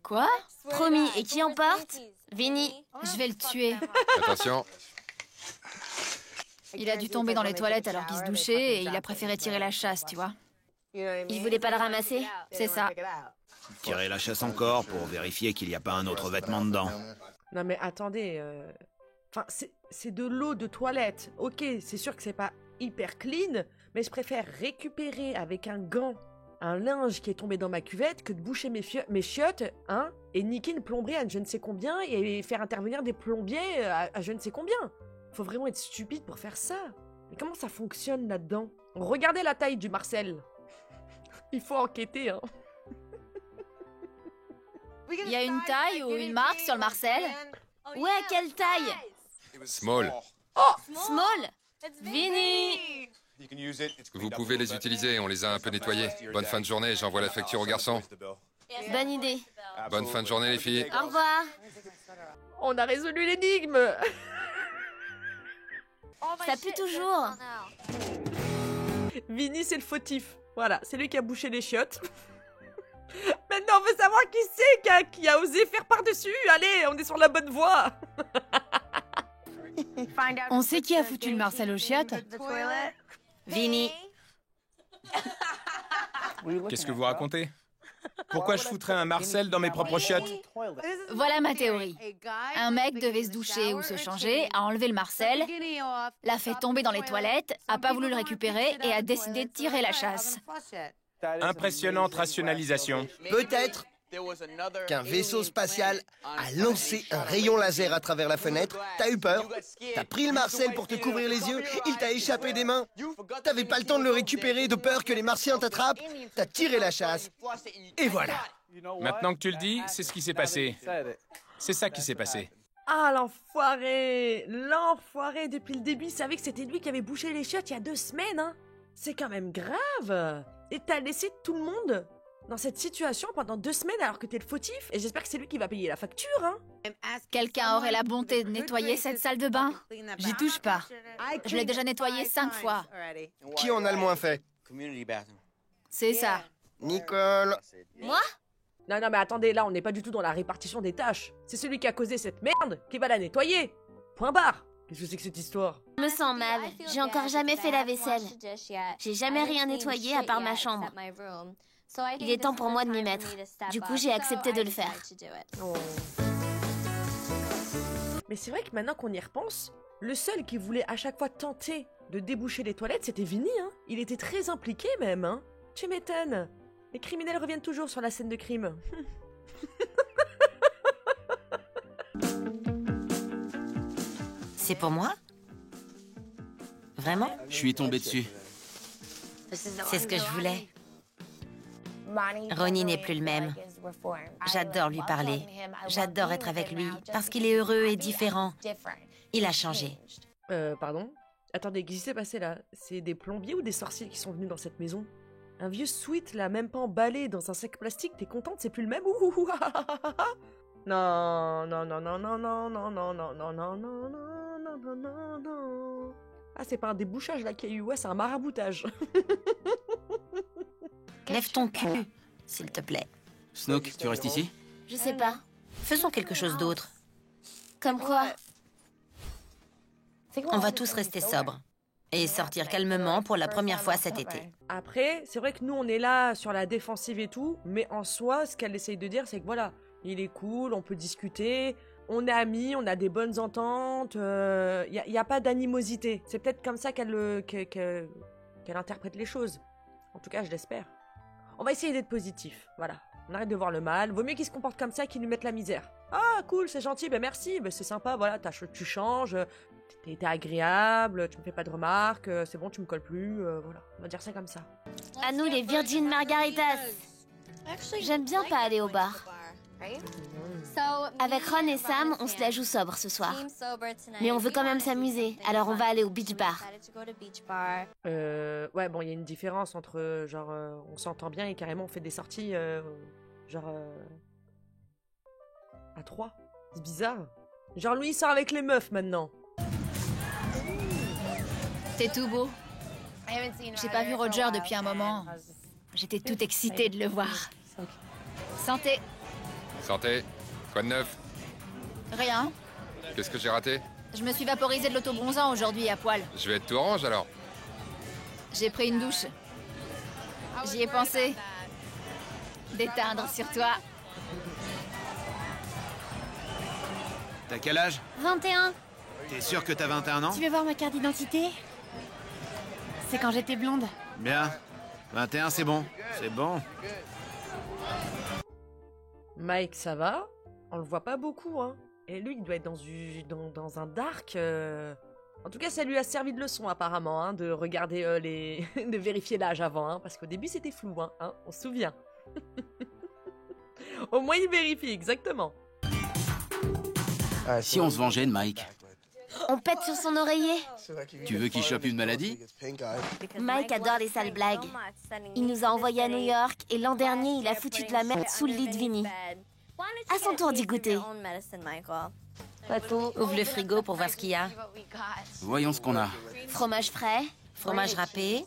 Quoi? Promis, et qui en porte? Vinny. Je vais le tuer. Attention. Il a dû tomber dans les toilettes alors qu'il se douchait et il a préféré tirer la chasse, tu vois. Il voulait pas le ramasser? C'est ça. Tirer la chasse encore pour vérifier qu'il n'y a pas un autre vêtement dedans. Non mais attendez, enfin c'est de l'eau de toilette. Ok, c'est sûr que c'est pas hyper clean, mais je préfère récupérer avec un gant un linge qui est tombé dans ma cuvette que de boucher mes chiottes, hein, et niquer une plomberie à je ne sais combien et faire intervenir des plombiers à je ne sais combien. Faut vraiment être stupide pour faire ça. Mais comment ça fonctionne là-dedans? Regardez la taille du Marcel. Il faut enquêter, hein. Il y a une taille ou une marque sur le Marcel? Ouais, quelle taille? Small. Oh! Small? Vinny! Vous pouvez les utiliser, on les a un peu nettoyés. Bonne fin de journée, j'envoie la facture aux garçons. Bonne idée. Bonne fin de journée les filles. Au revoir. On a résolu l'énigme. Ça pue toujours. Vinny, c'est le fautif. Voilà, c'est lui qui a bouché les chiottes. Maintenant, on veut savoir qui c'est qui a osé faire par-dessus. Allez, on est sur la bonne voie. On sait qui a foutu le Marcel aux chiottes? Vinny. Qu'est-ce que vous racontez? Pourquoi je foutrais un Marcel dans mes propres chiottes? Voilà ma théorie. Un mec devait se doucher ou se changer, a enlevé le Marcel, l'a fait tomber dans les toilettes, a pas voulu le récupérer et a décidé de tirer la chasse. Impressionnante rationalisation. Peut-être qu'un vaisseau spatial a lancé un rayon laser à travers la fenêtre. T'as eu peur? T'as pris le Marcel pour te couvrir les yeux? Il t'a échappé des mains? T'avais pas le temps de le récupérer de peur que les Martiens t'attrapent? T'as tiré la chasse. Et voilà. Maintenant que tu le dis, c'est ce qui s'est passé. C'est ça qui s'est passé. Ah, l'enfoiré. L'enfoiré, depuis le début, il savait que c'était lui qui avait bouché les chiottes il y a 2 semaines, hein. C'est quand même grave. Et t'as laissé tout le monde dans cette situation pendant 2 semaines alors que t'es le fautif. Et j'espère que c'est lui qui va payer la facture, hein. Quelqu'un aurait la bonté de nettoyer cette salle de bain? J'y touche pas. Je l'ai déjà nettoyée 5 fois. Qui en a le moins fait? C'est ça. Nicole. Moi? Non, mais attendez, là, on n'est pas du tout dans la répartition des tâches. C'est celui qui a causé cette merde qui va la nettoyer. Point barre. Qu'est-ce que c'est que cette histoire? Je me sens mal. J'ai encore jamais fait la vaisselle. J'ai jamais rien nettoyé à part ma chambre. Il est temps pour moi de m'y mettre. Du coup, j'ai accepté de le faire. Oh. Mais c'est vrai que maintenant qu'on y repense, le seul qui voulait à chaque fois tenter de déboucher les toilettes, c'était Vinny, hein. Il était très impliqué même, hein. Tu m'étonnes. Les criminels reviennent toujours sur la scène de crime. C'est pour moi? Vraiment? Je suis tombé dessus. C'est ce que je voulais. Ronnie n'est plus le même. J'adore lui parler. J'adore être avec lui parce qu'il est heureux et différent. Il a changé. Pardon? Attendez, qu'est-ce qui s'est passé là? C'est des plombiers ou des sorciers qui sont venus dans cette maison? Un vieux sweat là, même pas emballé dans un sac plastique, t'es contente, c'est plus le même? Non, non, non, non, non, non, non, non, non, non, non, non, non, non, non, non, non. Ah, c'est pas un débouchage là qu'il y a eu, ouais, c'est un maraboutage. Lève ton cul, s'il te plaît. Snook, tu restes ici? Je sais pas. Faisons quelque chose d'autre. Comme quoi? On va tous rester sobres. Et sortir calmement pour la première fois cet été. Après, c'est vrai que nous, on est là sur la défensive et tout, mais en soi, ce qu'elle essaye de dire, c'est que voilà, il est cool, on peut discuter, on est amis, on a des bonnes ententes, il y a pas d'animosité. C'est peut-être comme ça qu'elle interprète les choses. En tout cas, je l'espère. On va essayer d'être positif, voilà. On arrête de voir le mal. Vaut mieux qu'il se comporte comme ça qu'il nous mette la misère. Ah, cool, c'est gentil, ben merci, ben c'est sympa, voilà, tu changes, t'es agréable, tu me fais pas de remarques, c'est bon, tu me colles plus, voilà. On va dire ça comme ça. À nous les Virgin Margaritas. J'aime bien pas aller au bar. Avec Ron et Sam, on se la joue sobre ce soir. Mais on veut quand même s'amuser, alors on va aller au beach bar. Ouais, bon, il y a une différence entre, genre, on s'entend bien et carrément on fait des sorties, genre, à 3. C'est bizarre. Genre, lui, il sort avec les meufs, maintenant. C'est tout beau. J'ai pas vu Roger depuis un moment. J'étais toute excitée de le voir. Santé. Santé. Quoi de neuf? Rien. Qu'est-ce que j'ai raté? Je me suis vaporisée de l'autobronzant aujourd'hui à poil. Je vais être tout orange alors. J'ai pris une douche. J'y ai pensé. D'éteindre sur toi. T'as quel âge? 21. T'es sûr que t'as 21 ans? Tu veux voir ma carte d'identité? C'est quand j'étais blonde. Bien. 21, c'est bon. C'est bon. Mike, ça va? On le voit pas beaucoup, hein. Et lui, il doit être dans un dark... En tout cas, ça lui a servi de leçon, apparemment, hein, de regarder de vérifier l'âge avant, hein, parce qu'au début, c'était flou, hein, on se souvient. Au moins, il vérifie, exactement. Si on se vengeait de Mike, On pète sur son oreiller. tu veux qu'il chope une maladie? Mike adore les sales blagues. Il nous a envoyés à New York et l'an dernier, il a foutu de la merde sous le lit de Vinny. À son tour d'y goûter. Ouvre le frigo pour voir ce qu'il y a. Voyons ce qu'on a. Fromage frais. Fromage râpé.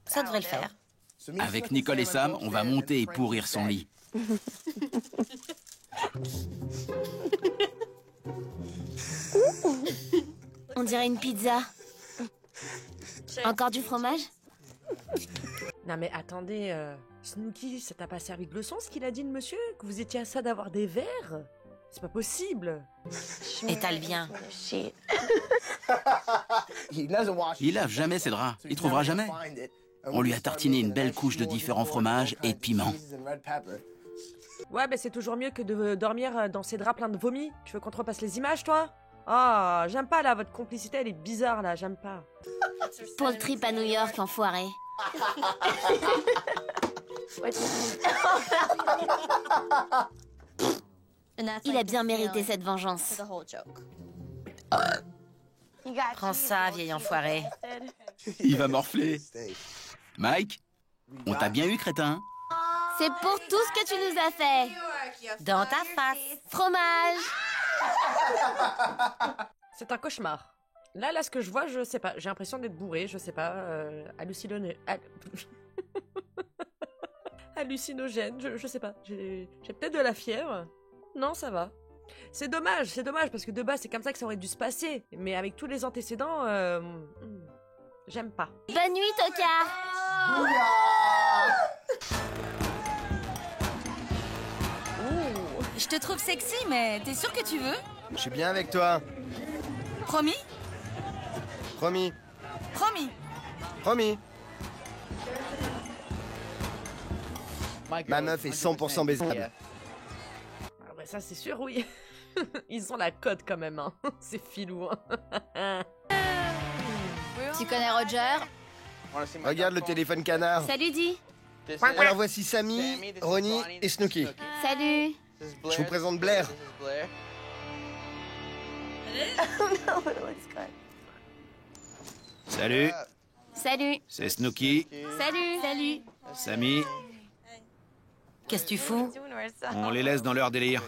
Ça devrait le faire. Avec Nicole et Sam, on va monter et pourrir son lit. On dirait une pizza. Encore du fromage? Non mais attendez, Snooki, ça t'a pas servi de leçon ce qu'il a dit le monsieur? Que vous étiez à ça d'avoir des verres? C'est pas possible. Étale bien. Il lave jamais ses draps. Il trouvera jamais. On lui a tartiné une belle couche de différents fromages et de piments. Ouais, ben c'est toujours mieux que de dormir dans ces draps pleins de vomi. Tu veux qu'on te repasse les images, toi? Ah, j'aime pas là, votre complicité elle est bizarre là, j'aime pas. Pour le trip à New York, enfoiré. Il a bien mérité cette vengeance. Prends ça, vieil enfoiré. Il va morfler. Mike, on t'a bien eu, crétin. C'est pour tout ce que tu nous as fait. Dans ta face. Fromage. C'est un cauchemar. Là, ce que je vois, je sais pas. J'ai l'impression d'être bourré, je sais pas. Hallucinogène, je sais pas. J'ai peut-être de la fièvre. Non, ça va. C'est dommage, parce que de base, c'est comme ça que ça aurait dû se passer. Mais avec tous les antécédents, j'aime pas. Bonne nuit, tocard. Je te trouve sexy, mais t'es sûr que tu veux? Je suis bien avec toi. Promis? Promis. Promis. Promis. Ma meuf est 100% baisable. Ah bah ça, c'est sûr, oui. Ils ont la cote quand même, hein. C'est filou, hein. Tu connais Roger? Regarde le téléphone canard. Salut, Di. Alors voici Sammy, Ronnie et Snooki. Salut. Je vous présente Blair. Salut, Salut. c'est Snooki, Salut. Salut. Sammy. Qu'est-ce que tu fous? On les laisse dans leur délire.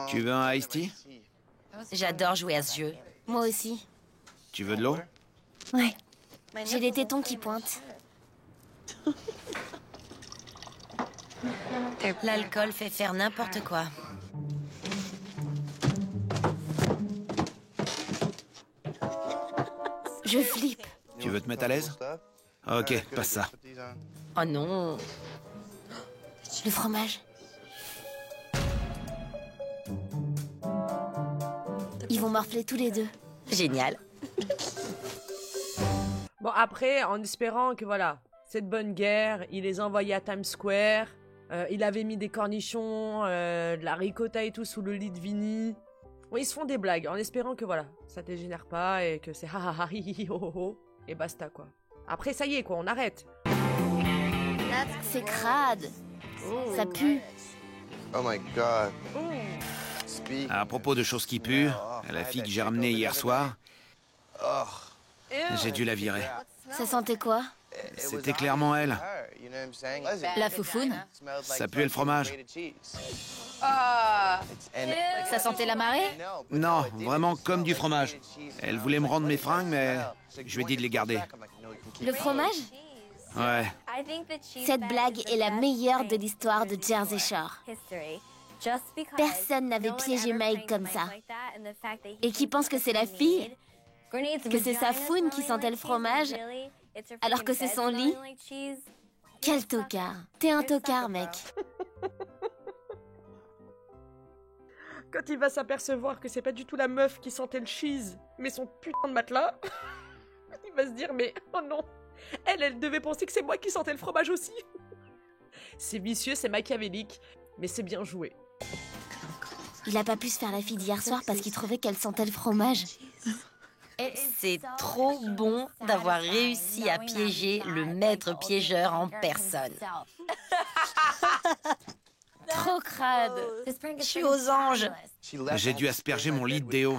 Tu veux un iced tea? J'adore jouer à ce jeu. Moi aussi. Tu veux de l'eau? Ouais. J'ai les tétons qui pointent. L'alcool fait faire n'importe quoi. Je flippe. Tu veux te mettre à l'aise? Ok, passe ça. Oh non. Le fromage. Ils vont morfler tous les deux. Génial. Bon, après, en espérant que, voilà, cette bonne guerre, il les envoyait à Times Square, il avait mis des cornichons, de la ricotta et tout sous le lit de Vinny. Bon, ils se font des blagues, en espérant que, voilà, ça dégénère pas et que c'est ha ha ha hi hi ho ho ho, et basta, quoi. Après, ça y est, quoi, on arrête. C'est crade. Ça pue. Oh my god. À propos de choses qui puent, la fille que j'ai ramenée hier soir, j'ai dû la virer. Ça sentait quoi? C'était clairement elle. La foufoune? Ça puait le fromage. Ça sentait la marée? Non, vraiment comme du fromage. Elle voulait me rendre mes fringues, mais je lui ai dit de les garder. Le fromage? Ouais. Cette blague est la meilleure de l'histoire de Jersey Shore. Personne n'avait piégé Mike comme ça. Et qui pense que c'est la fille? Que c'est sa foune qui sentait le fromage? Alors que c'est son lit? Quel tocard. T'es un tocard, mec. Quand il va s'apercevoir que c'est pas du tout la meuf qui sentait le cheese, mais son putain de matelas, il va se dire, mais oh non, elle devait penser que c'est moi qui sentais le fromage aussi. C'est vicieux, c'est machiavélique, mais c'est bien joué. Il a pas pu se faire la fille d'hier soir parce qu'il trouvait qu'elle sentait le fromage. C'est trop bon d'avoir réussi à piéger le maître piégeur en personne. Trop crade. Je suis aux anges. J'ai dû asperger mon lit de déo.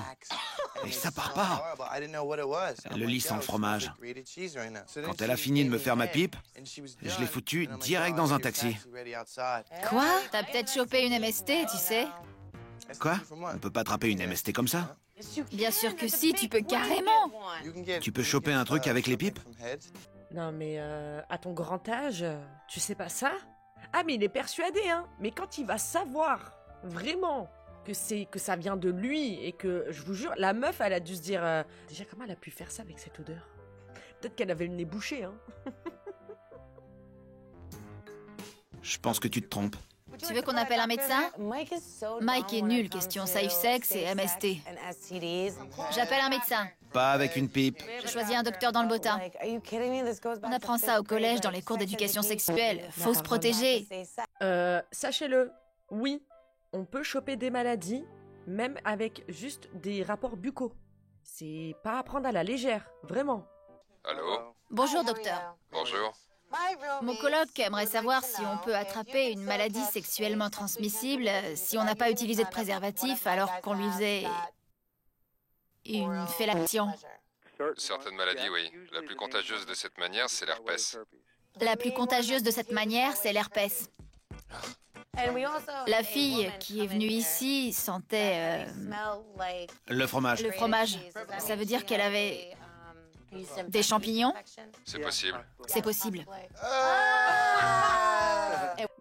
Et ça part pas. Le lit sans le fromage. Quand elle a fini de me faire ma pipe, je l'ai foutu direct dans un taxi. Quoi? T'as peut-être chopé une MST, tu sais? Quoi? On peut pas attraper une MST comme ça? Bien sûr que si, tu peux carrément. Tu peux choper un truc avec les pipes? Non mais à ton grand âge, tu sais pas ça? Ah mais il est persuadé, hein. Mais quand il va savoir vraiment que ça vient de lui et que, je vous jure, la meuf, elle a dû se dire déjà comment elle a pu faire ça avec cette odeur? Peut-être qu'elle avait le nez bouché, hein. Je pense que tu te trompes. Tu veux qu'on appelle un médecin? Mike est nul, question safe sex et MST. J'appelle un médecin. Pas avec une pipe. Je choisis un docteur dans le bottin. On apprend ça au collège dans les cours d'éducation sexuelle. Faut se protéger. Sachez-le, oui, on peut choper des maladies, même avec juste des rapports buccaux. C'est pas à prendre à la légère, vraiment. Allô? Bonjour, docteur. Bonjour. Mon coloc aimerait savoir si on peut attraper une maladie sexuellement transmissible si on n'a pas utilisé de préservatif alors qu'on lui faisait une fellation. Certaines maladies, oui. La plus contagieuse de cette manière, c'est l'herpès. La plus contagieuse de cette manière, c'est l'herpès. La fille qui est venue ici sentait Le fromage. le fromage. Ça veut dire qu'elle avait des champignons? C'est possible. C'est possible.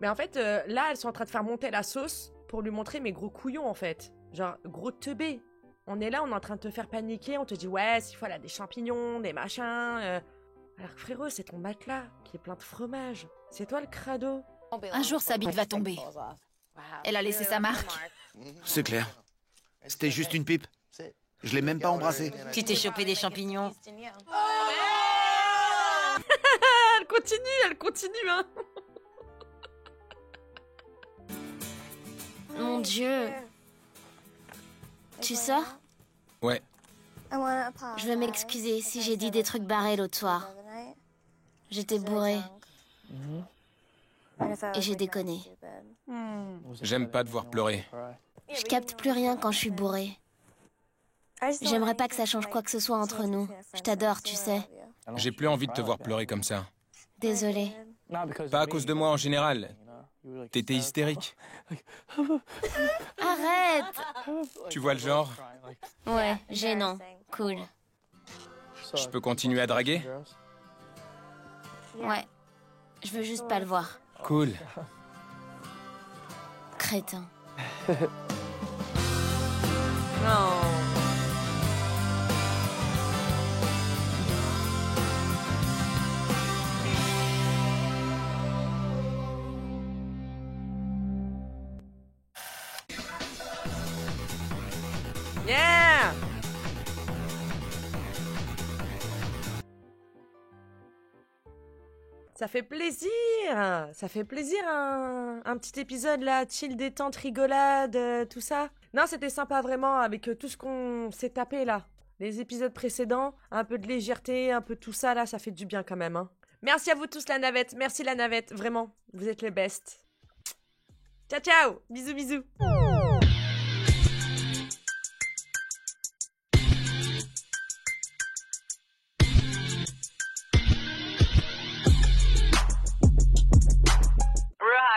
Mais en fait, là, elles sont en train de faire monter la sauce pour lui montrer mes gros couillons, en fait. Genre, gros teubé. On est là, on est en train de te faire paniquer, on te dit, ouais, s'il faut, elle a des champignons, des machins. Alors que frérot, c'est ton matelas qui est plein de fromage. C'est toi le crado. Un jour, sa bite va tomber. Elle a laissé sa marque. C'est clair. C'était juste une pipe. Je l'ai même pas embrassée. Tu t'es chopé des champignons? Elle continue, hein. Mon Dieu. Tu sors? Ouais. Je veux m'excuser si j'ai dit des trucs barrés l'autre soir. J'étais bourrée. Et j'ai déconné. J'aime pas te voir pleurer. Je capte plus rien quand je suis bourrée. J'aimerais pas que ça change quoi que ce soit entre nous. Je t'adore, tu sais. J'ai plus envie de te voir pleurer comme ça. Désolée. Pas à cause de moi en général. T'étais hystérique. Arrête! Tu vois le genre? Ouais, gênant. Cool. Je peux continuer à draguer? Ouais. Je veux juste pas le voir. Cool. Crétin. Non. Yeah! Ça fait plaisir! Ça fait plaisir un petit épisode là, chill, détente, rigolade, tout ça. Non, c'était sympa vraiment avec tout ce qu'on s'est tapé là. Les épisodes précédents, un peu de légèreté, un peu tout ça là, ça fait du bien quand même. Hein. Merci à vous tous la navette, merci la navette, vraiment, vous êtes les best. Ciao ciao, bisous bisous.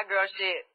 Girl shit.